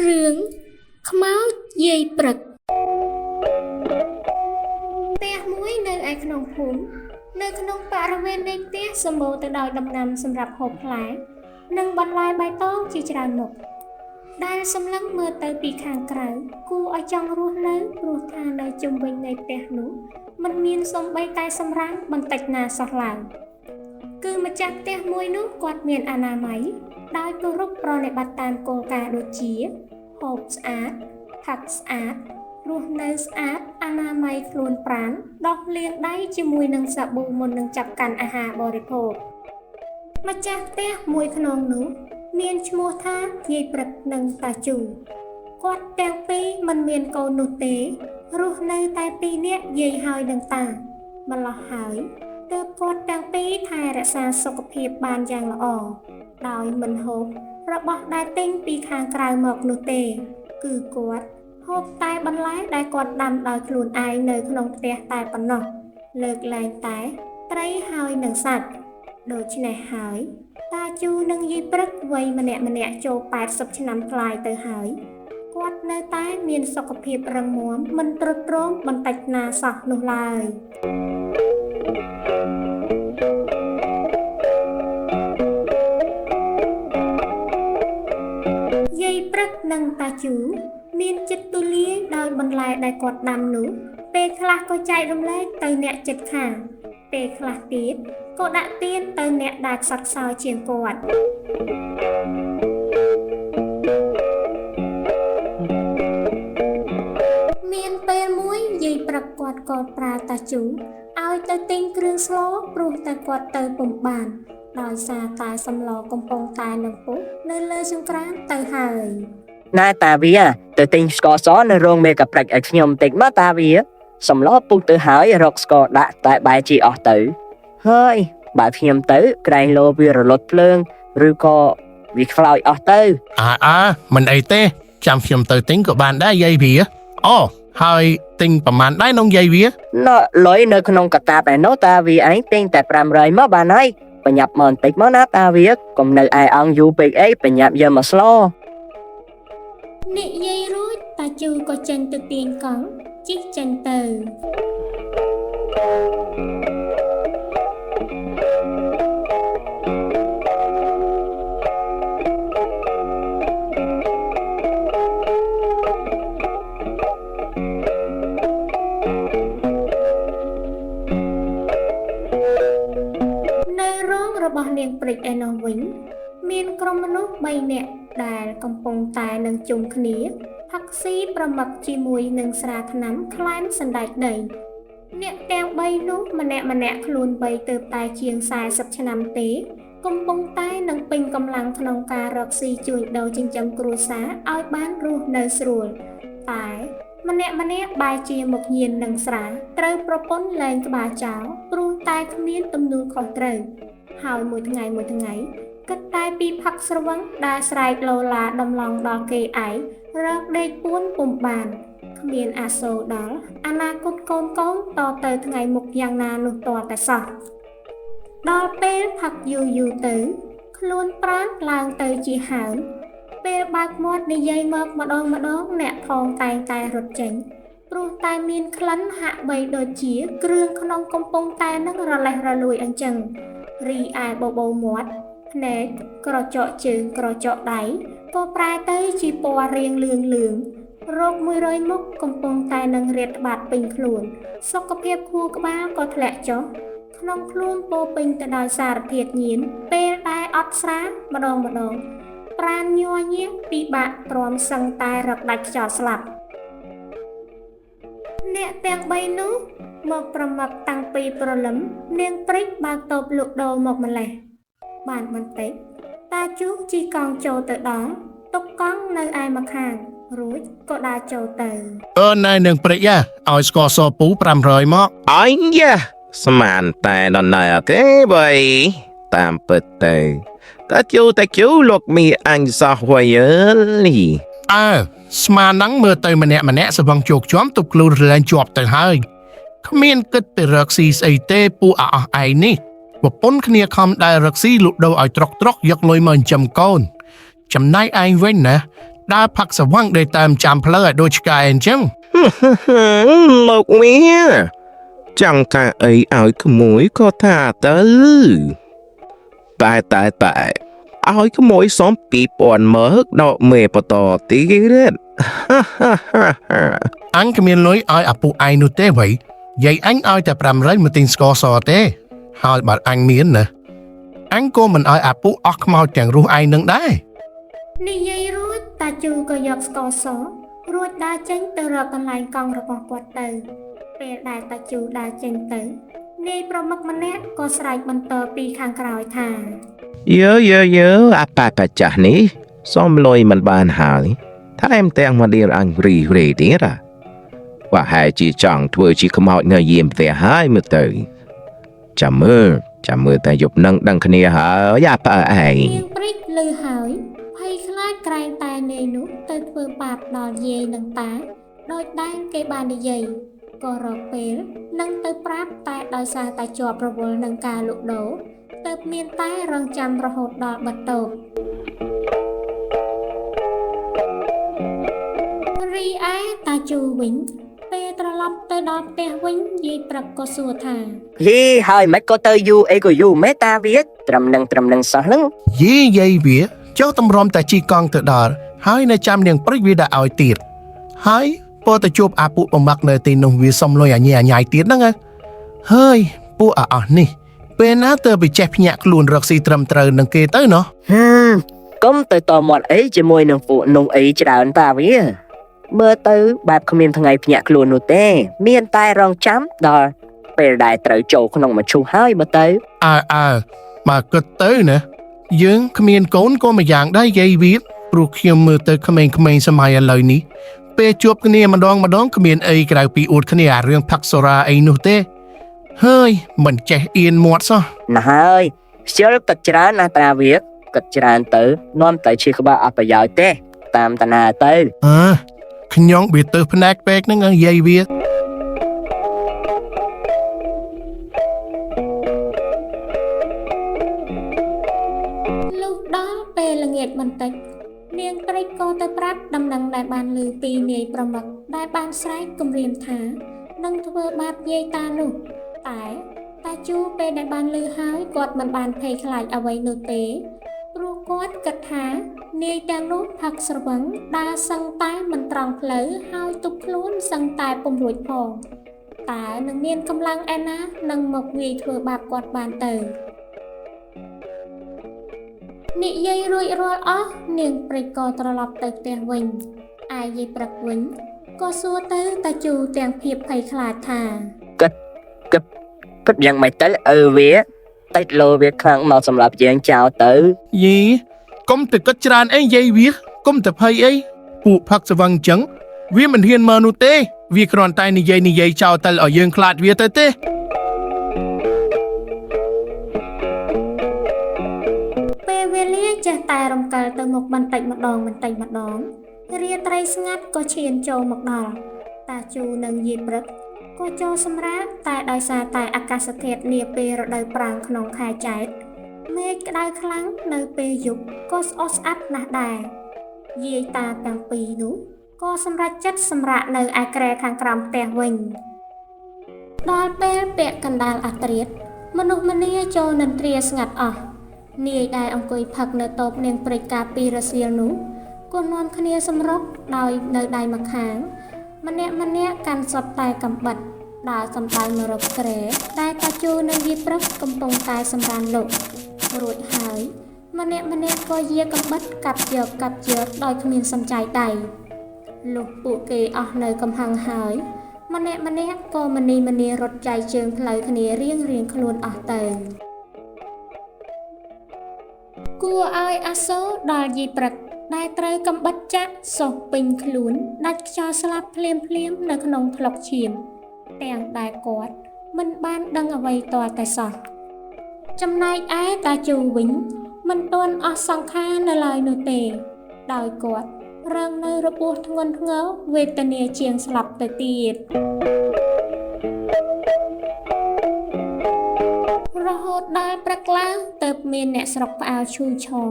រឿងខ្មោចយាយព្រឹកផ្ទះមួយនៅឯក្នុងភូមិនៅក្នុងបរិវេណនៃផ្ទះសម្បូរទៅដោយដំណាំសម្រាប់ហូបផ្លែនិងបន្លែបៃតងជាច្រើនមុខដែលសម្លឹងមើលទៅពីខាងក្រៅគួរឲ្យចង់រស់នៅព្រោះថានៅជុំវិញនៃផ្ទះនោះមិនមានសូម្បីតែសម្រាមបន្តិចណាសោះឡើយគឺម្ចាស់ផ្ទះមួយនោះគាត់មានអនាម័យដោយគោរពប្រណិប័តន៍តាមគោលការណ៍ដូចជាហូបស្អាតផឹកស្អាតរស់នៅស្អាតអនាម័យខ្លួនប្រាណដោះលាងដៃជាមួយនឹងសាប៊ូមុននឹងចាប់កាន់អាហារបរិភោគម្ចាស់ផ្ទះមួយខ្នងនោះមានឈ្មោះថាយាយព្រឹកនិងតាជូគាត់ទាំងពីរមិនមានកូននោះទេរស់នៅតែពីរនាក់យាយហើយនឹងតាម្លោះហើយទើបគាត់ទាំងពីរថែរក្សាសុខភាពបានយ៉ាងល្អដោយមិនហូបរបស់ដែលទិញពីខាងក្រៅមកនោះទេគឺគាត់ហូបតែបន្លែដែលគាត់ដាំដោយខ្លួនឯងនៅក្នុងផ្ទះតែប៉ុណ្ណោះលើកលែងតែត្រីហើយនិងសាច់ដូច្នេះហើយតាជូនិងយាយព្រឹកវ័យម្នាក់ចូល80ឆ្នាំថ្លៃទៅហើយគាត់នៅតែមានសុខភាពរឹងមាំមិនទ្រុឌទ្រោមបន្តិចណាសោះនោះឡើយយាយព្រឹកនិងតាជូមានចិត្តទូលាយដោយបន្លែដែលគាត់ដាំនោះពេលខ្លះក៏ចែករំលែកទៅអ្នកជិតខាងពេលខ្លះទៀតក៏ដាក់ទានទៅអ្នកដែលខ្សត់ខ្សោយជាងគាត់មានពេលមួយយាយព្រឹកគាត់ក៏ប្រើតាជូឲ្យទៅទិញគ្រឿងស្លព្រោះតែគាត់ទៅពុំបានដោយសារតែសម្លកំពុងតែនឹងពុះនៅលើចង្ក្រានទៅហើយណែតាវាទៅទិញស្ករសនៅរោងមេកាព្រិចឲ្យខ្ញុំតិចមកតាវាសម្លពុះទៅហើយរកស្ករដាក់តែបែរជាអស់ទៅហើយបើខ្ញុំទៅក្រែងលោវារលត់ភ្លើងឬក៏វាខ្លោចអស់ទៅមិនអីទេចាំខ្ញុំទៅទិញក៏បានដែរយាយវាអូហើយទិញប្រមាណដែរនងយាយវាលុយនៅក្នុងកតាបឯនោះតាវាឯងទិញតែ500មកបានហើយបញ្ញាប់មកបន្តិចមកណាតាវាកុំនៅឯអង្គយូរពេកអីបញ្ញាប់យកមកស្លោនិយាយរួចតាជូក៏ចេញទៅទាញកង់ជិះចេញទៅនៅរោងរបស់នាងព្រិចឯនោះវិញមានក្រុមមនុស្ស3នាក់ដែលកំពុងតែនឹងជុំគ្នាផឹកស៊ីប្រមឹកជាមួយនឹងស្រាថ្នាំខ្លែមសណ្ដែកដីអ្នកទាំង3នោះម្នាក់ខ្លួនបីទៅតែជាង40ឆ្នាំទេកំពុងតែនឹងពេញកម្លាំងក្នុងការរកស៊ីជួញដូរចិញ្ចឹមគ្រួសារឲ្យបានរស់នៅស្រួលតែម្នាក់បែរជាមកញៀននឹងស្រាត្រូវប្រពន្ធលែងក្បាលចោលព្រោះតែគ្មានទំនួលខុសត្រូវហើយមួយថ្ងៃគិតតែពីផឹកស្រវឹងដែលស្រែកលោឡាដំឡងដល់គេឯងរកដេកពួនពុំបានគ្មានអាសូរដល់អនាគតកូនតទៅថ្ងៃមុខយ៉ាងណានោះតតែសោះដល់ពេលផឹកយូរទៅខ្លួនប្រាណឡើងទៅជាហើមពេលបើកមាត់និយាយមកម្ដងអ្នកផងតែងតែរត់ចេញព្រោះតែមានក្លិនហាក់បីដូចជាគ្រឿងក្នុងកំពុងតែនឹងរលេះរលួយអញ្ចឹងរីឯបបោមាត់ភ្នែកក្រចកជើងក្រចកដៃក៏ប្រែទៅជាពណ៌រាងលឿងរោគ100មុខកំពុងតែនឹងរាតត្បាតពេញខ្លួនសុខភាពខួរក្បាលក៏ធ្លាក់ចុះក្នុងខ្លួនពោពេញទៅដោយសារធាតុញៀនពេលដែលអត់ស្រាម្ដងប្រាណញ័រញាក់ពិបាកទ្រាំសឹងតែរកដាច់ខ្យល់ស្លាប់អ្នកទាំង3នោះមកប្រមឹកតាំងពីព្រលឹមនាងព្រិចបើកតូបលក់ដូរមកម្លេះបានបន្តិចតាជូជិះកង់ចូលទៅដល់ទុកកង់នៅឯម្ខាងរួចក៏ដើរចូលទៅណែនឹងព្រិចឲ្យស្ករសពូ500មកអញយ៉ាស្មានតែដល់ណែទេបើតាមពិតទៅតាជូលោកមីអញសោះវ៉ៃលីស្មានហ្នឹងមើលទៅម្នាក់សវឹងជោគជាំទប់ខ្លួនរលែងជាប់ទៅហើយគ្មានគិតទៅរកស៊ីស្អីទេពូអស់ឯងនេះប្រពន្ធគ្នាខំដែលរកស៊ីលក់ដូរឲ្យត្រកយកលុយមកចិញ្ចឹមកូន ចំណែកឯងវិញណា ដើរផឹកស្វឹងដោយតាមចាំផ្លូវឲ្យដូចឆ្កែអញ្ចឹង លោកមីចង់ថាអីឲ្យក្មួយក៏ថាទៅតែឲ្យក្មួយសំ2000មើកដកមេបតទៀត អញគ្មានលុយឲ្យអាពួកឯងនោះទេវ៉ៃយាយអញឲ្យតែ500មកទិញស្ករសទេហើយបើអញមានណាអញក៏មិនឲ្យអាពួកអស់ខ្មោចទាំងរស់ឯងនឹងដែរ និយាយរួចតាជូក៏យកស្ករសរួចដើរចេញទៅរកកន្លែងកង់របស់គាត់ទៅពេលដែលតាជូដើរចេញទៅនាយប្រមុខម្នាក់ក៏ស្រែកបន្តពីខាងក្រោយថា យើអាប៉ាចាស់នេះសុំលុយមិនបានហើយថែមទាំងមកដៀលអញរីទៀតว่าហើយជាចង់ធ្វើជាខ្មោចនៅយាមផ្ទះហើយមើលទៅចាំមើលតែយប់នឹងដឹងគ្នាហើយអាប៉ាឯង នាងព្រិចលឺហើយភ័យខ្លាចក្រែងតែនាយនោះទៅធ្វើបាបដល់យាយនិងតាដោយដែលគេបាននិយាយក៏រកពេលនឹងទៅប្រាប់តែដោយសារតែជាប់រវល់នឹងការលក់ដូរទើបមានតែរងចាំរហូតដល់បិទតូបរីឯតាជូវិញពេលត្រឡប់ទៅដល់ផ្ទះវិញយាយព្រឹកក៏សួរថា ហីហើយមិនក៏ទៅយូអីក៏យូមេតាវាត្រឹមនឹងសោះហ្នឹង យាយវាចុះតម្រាំតែជីកង់ទៅដល់ហើយនៅចាំនាងព្រិចវាដាក់ឲ្យទៀតហើយពោលទៅជួបអាពួកបំមាក់នៅទីនោះវាសុំលុយអញ្ញាយទៀតហ្នឹងហើយពួកអស់នេះពេលណាទៅបិចេះភ្ញាក់ខ្លួនរកស៊ីត្រឹមត្រូវនឹងគេទៅណោះ កុំទៅតមាត់អីជាមួយនឹងពួកនោះអីច្រើនតាវាមើលទៅបែបគ្មានថ្ងៃភ្ញាក់ខ្លួននោះទេមានតែរងចាំដល់ពេលដែលត្រូវចូលក្នុងមឈូសហើយមើលទៅ បើគិតទៅណាយើងគ្មានកូនក៏មួយយ៉ាងដែរយាយវាព្រោះខ្ញុំមើលទៅក្មេងៗសម័យឥឡូវនេះពេលជួបគ្នាម្ដងគ្មានអីក្រៅពីអួតគ្នាអារឿងផឹកសូរ៉ាអីនោះទេហើយមិនចេះអៀនមាត់សោះ ណាហើយខ្ជិលទឹកច្រើនណាតាវាគិតច្រើនទៅនាំតែជាក្បាលអត់ប្រយោជន៍ទេតាមតាណាទៅ ខ្ញុំវាទៅផ្នែកពេកហ្នឹងយាយវា លុះដល់ពេលល្ងាចបន្តិចនាងព្រិចក៏ទៅប្រាប់ដំណឹងដែលបានឮពីនាយប្រមុខដែលបានស្រែកគំរាមថានឹងធ្វើបាបយាយតានោះតែតាជូពេលដែលបានឮហើយគាត់មិនបានភ័យខ្លាចអ្វីនោះទេព្រោះគាត់គិតថានាយទាំងនោះផឹកស្រវឹងដើរសឹងតែមិនត្រង់ផ្លូវហើយទប់ខ្លួនសឹងតែពុំរួចផងតើនឹងមានកម្លាំងឯណានឹងមកវាយធ្វើបាបគាត់បានទៅនិយាយរួចរាល់អស់នាងព្រិចក៏ត្រឡប់ទៅផ្ទះវិញឯយាយព្រឹកវិញក៏សួរទៅតាជូទាំងភាពភ័យខ្លាចថា គិតយ៉ាងម៉េចទៅវាតិចលោវាខ្លាំងមកសម្រាប់យើងចោលទៅ យីកុំទៅគិតច្រើនអីយាយវាកុំទៅភ័យអីពួកផឹកស្វឹងចឹងវាមិនហ៊ានមកនោះទេវាគ្រាន់តែនិយាយចោលទៅឲ្យយើងខ្លាចវាទៅទេ ពេលវេលាចេះតែរំកិលទៅមុខបន្តិចម្ដងរាត្រីស្ងាត់ក៏ឈានចូលមកដល់តាជូនិងយាយព្រឹកក៏ចូលសម្រាកតែដោយសារតែអាកាសធាតុនាពេលរដូវប្រាំងក្នុងខែចែកមេឃក្តៅខ្លាំងនៅពេលយប់ក៏ស្អុះស្អាប់ណាស់ដែរយាយតាទាំងពីរនោះក៏សម្រេចចិត្តសម្រាកនៅឯគ្រែខាងក្រោមផ្ទះវិញដល់ពេលពាក់កណ្ដាលអាធ្រាត្រមនុស្សម្នាចូលនិន្ទ្រាស្ងាត់អស់នាយដែលអង្គុយផឹកនៅតូបនាងព្រិចកាពីរសៀលនោះក៏នាំគ្នាសម្រុកដោយនៅដៃម្ខាងម្នាក់កាន់សុទ្ធតែកំបិតដើរសំដៅមករកគ្រែដែលតាជូនិងយាយព្រឹកកំពុងតែសម្រានលុករួចហើយម្នាក់ក៏យាកំបិតកាប់យកដោយគ្មានសំចៃដៃលុះពួកគេអស់នៅកំហឹងហើយម្នាក់ក៏មនីរត់ចៃជើងផ្លូវគ្នារៀងខ្លួនអស់ទៅគួរឲ្យអាសូរដល់យាយព្រឹកដែលត្រូវកំបិតចាក់សោះពេញខ្លួនដាច់ខ្យល់ស្លាប់ភ្លាមនៅក្នុងផ្លុកឈាមទាំងដែលគាត់មិនបានដឹងអ្វីទាល់តែសោះចំណែកឯតាជូវិញមិនទាន់អស់សង្ខារនៅឡើយនោះទេដោយគាត់រងនៅរបួសធ្ងន់ធ្ងរវេទនាជាងស្លាប់ទៅទៀតរហូតដល់ព្រឹកឡើងទើបមានអ្នកស្រុកផ្អើលឈូឆោ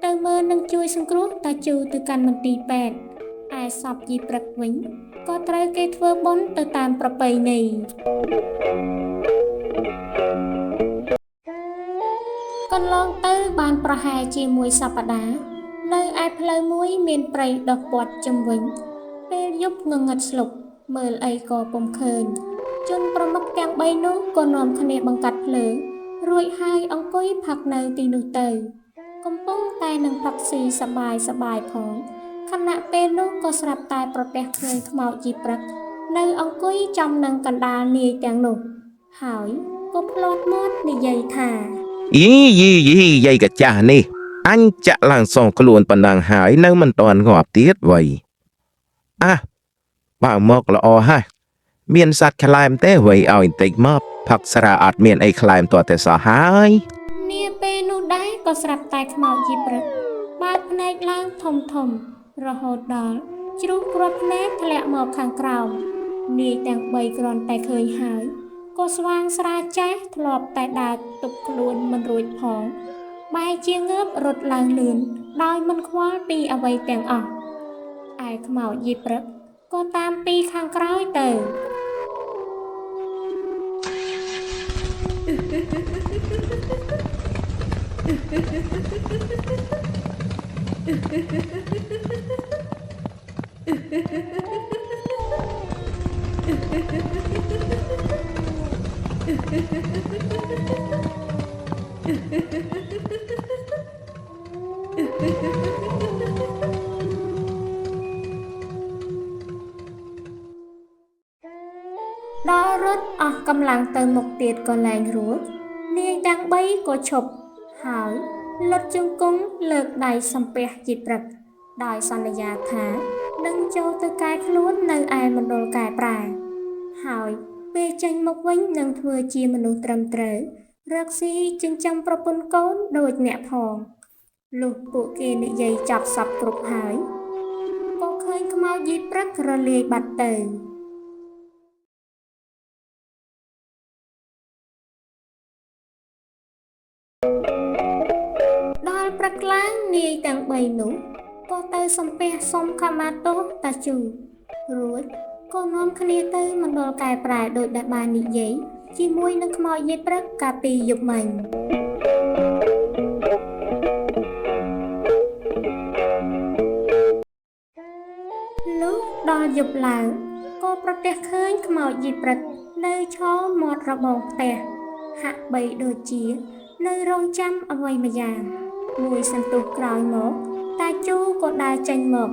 ទៅ មើលនឹងជួយសង្គ្រោះតាជូទៅកាន់មន្ទីរពេទ្យឯសពយីព្រឹកវិញក៏ត្រូវគេធ្វើបុណ្យទៅតាមប្រពៃណីកន្លងទៅបានប្រហែលជាមួយសប្តាហ៍នៅឯផ្លូវមួយមានព្រៃដុះព័ទ្ធជុំវិញពេលយប់ងងឹតស្លុបមើលអីក៏ពុំឃើញជនប្រមុខទាំង3នោះក៏នាំគ្នាបង្កាត់ភ្លើងរួចហើយអង្គុយផឹកនៅទីនោះទៅកំពុងតែនឹងផឹកស៊ីសបាយផងខណៈពេលនោះក៏ស្រាប់តែប្រទះឃើញខ្មោចជីព្រឹកនៅអង្គុយចំនឹងកណ្ដាលនាយទាំងនោះហើយក៏ផ្លាត់មាត់និយាយថា យីយាយកចាស់នេះអញចាក់ឡើងសងខ្លួនប៉ុណ្ណឹងហើយនៅមិនតាន់ងាប់ទៀតវៃបើមកល្អហើយមានសัตว์ខ្លែមទេវៃឲ្យបន្តិចមកផឹកស្រាអត់មានអីខ្លែមទាល់តែសោះហើយនាពេលនោះដែរក៏ស្រាប់តែខ្មោចជីព្រឹកបើកភ្នែកឡើងធំរហូតដល់ជ្រុះគ្រាប់ភ្នែកធ្លាក់មកខាងក្រោមនាយទាំង3គ្រាន់តែឃើញហើយក៏ស្វាងស្រាចាស់ធ្លាប់តែដើរទប់ខ្លួនមិនរួចផងបែរជាងើបរត់ឡើងលឿនដោយមិនខ្វល់ពីអ្វីទាំងអស់ឯខ្មោចយីព្រឹកក៏តាមពីខាងក្រោយទៅ ដល់រត់អស់កម្លាំងទៅមុខទៀតក៏លែងរួចនាយទាំង3ក៏ឈប់ហើយលុតជង្គង់លើកដៃសំពះជីព្រឹកដោយសន្យាថានឹងចូលទៅកែខ្លួននៅឯមណ្ឌលកែប្រែហើយពេលចេញមកវិញនឹងធ្វើជាមនុស្សត្រឹមត្រូវរកស៊ីចិញ្ចឹមប្រពន្ធកូនដូចអ្នកផងលុះពួកគេនិយាយចប់សពគ្រប់ហើយក៏ឃើញខ្មោចយីព្រឹករលាយបាត់ទៅដល់ព្រឹកឡើងនាយទាំង3នោះក៏ទៅសំពះសុំខមាទោសតាជូរួចក៏នាំគ្នាទៅមណ្ឌលកែប្រែដោយដែលបាននិយាយជាមួយនឹងខ្មោចយីព្រឹកកាលពីយប់មិញលុះដល់យប់ឡើងក៏ប្រទះឃើញខ្មោចយីព្រឹកនៅឈរមាត់របងផ្ទះហាក់បីដូចជានៅរងចាំអ្វីម្យ៉ាងមួយសន្ទុះក្រោយមកតាជូក៏ដើរចេញមក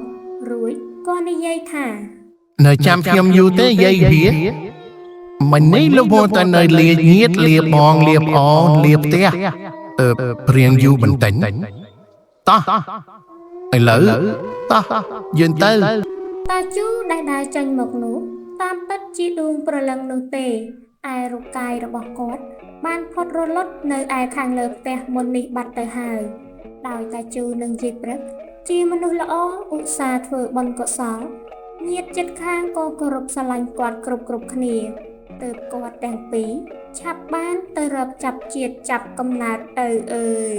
រួចក៏និយាយថានៅចាំខ្ញុំយូរទេយាយវាមិញនេះលោកមកតែនៅលាញៀតលាបងលាប្អូនលាផ្ទះព្រៀងយូរបន្តិចតោះឥឡូវតោះយើងទៅតាជូដែលដើរចេញមកនោះតាមពិតជាដួងព្រលឹងនោះទេឯរូបកាយរបស់គាត់បានផុតរលត់នៅឯខាងលើផ្ទះមុននេះបាត់ទៅហើយដោយតាជូនិងយីព្រឹកជាមនុស្សល្អឧស្សាហ៍ធ្វើបុណ្យកុសលញាតិជិតខាងក៏គោរពស្រឡាញ់គាត់គ្រប់គ្នាទើបគាត់ទាំងពីរឆាប់បានទៅរកចាប់ជាតិចាប់កំណើតទៅអើយ